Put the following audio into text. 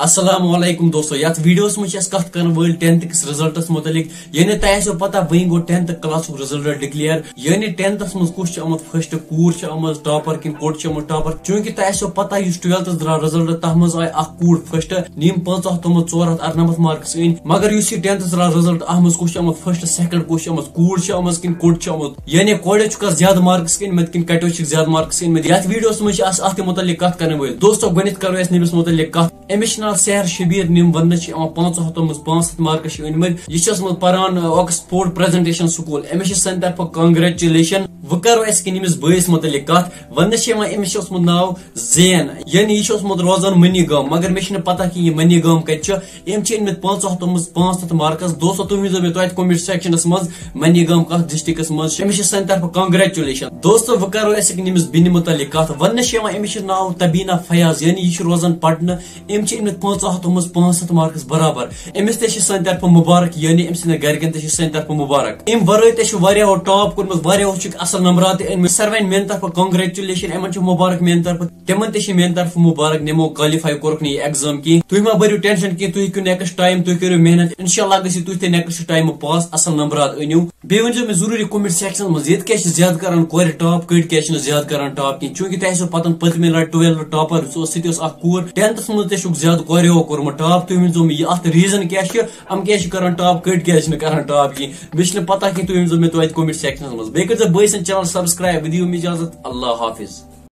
السلام علیکم دوستو یت ویڈیوس میں کت کرن ول 10th کس رزلٹس متعلق یعنی تہ پتہ one go 10th class result declare یعنی 10th مز کس آمت فرسٹ کور آمت ٹاپر کن کوٹ آمت ٹاپر چونکہ تہ پتہ اس 12th درا رزلٹ تر مز آئی اخ کوڑ فرسٹ نیم 50 تمت 498 مارکس ان مگر اس 10th درا رزلٹ اتھ مز کس آمت فرسٹ سیکنڈ کس آمت کوڑ آمت کن کوٹ آمت یعنی کورِ زیادہ مارکس ان مت کن کٹو زیادہ مارکس ان یتھ ویڈیوس مجھ ات متعلق کت کرنے ول دوستو گۄڈنیتھ کرو اس نمس متعلق کت امس ناو سحر شبیر نم ون 500 مارکس انمت یہ پران آکسفورڈ پریزنٹیشن سکول امس سن طرف کانگریچولیشن وہ کرو اس کنمس بٲیس متعلق کت ون امس ناو زین یعنی یہ روزان منی گام مگر مے پتہ کہ یہ منی گام کت انمت 500 مارکس دوستو تھی ونو مے کمنٹ سیکشنس مز منی گام کت ڈسٹرکس مز امس سن طرف کانگریچولیشن دوستو وہ کرو اس کنمس بن متعلق کت ون امس ناو تبینہ فیاض یعنی یہ روزان پٹنہ ام 500 مارکس برابر امس تہ سن طرف مبارک یعنی ام سند گرکن تہ سن طرف مبارک ام ورٲے تہ ٹاپ کورمت اصل نمبرات سروین میان طرف کانگریچولیشن امن مبارک میان طرف تمن تہ میان طرف مبارک نمو کوالیفائی کورک یہ ایگزام کی تھی ما بٔرِو ٹینشن کی تھی ہیٚکِو نیکسٹ ٹائم تھی کرو محنت انشاءاللہ گژھِو تھی تہ نیکسٹ ٹائم پاس اصل نمبرات أنِو بیٚیہِ ؤنزیٚو مےٚ ضروٗری کمنٹ سیکشن مز ییٚتہِ کیٛاہ چھِ زیادٕ کران کورِ ٹاپ کٔٹۍ کیٛاہ چھِنہٕ زیادٕ کران ٹاپ کینٛہہ چوٗنٛکہِ تۄہہِ آسیو پتہٕ پٔتمہِ لٹہِ 12 ٹاپر سُہ تہِ اوس اکھ کوٗر 10th مز تہِ چھُکھ زیادٕ کوریو کوٚرمُت ٹاپ تُہۍ ؤنزیٚو مےٚ اتھ ریٖزن کیٛاہ چھُ یِم کیٛازِ چھِ کران ٹاپ کٔٹۍ کیٛازِ چھِنہٕ کران ٹاپ کینٛہہ مےٚ چھُنہٕ پتہ کینٛہہ تُہۍ ؤنزیٚو مےٚ توتہِ کمنٹ سیکشنس مز بیٚیہِ کٔرزیٚو بٲے سٕنٛدۍ چینل سبسکرایب بہٕ دِیِو مےٚ اجازت اللہ حافظ.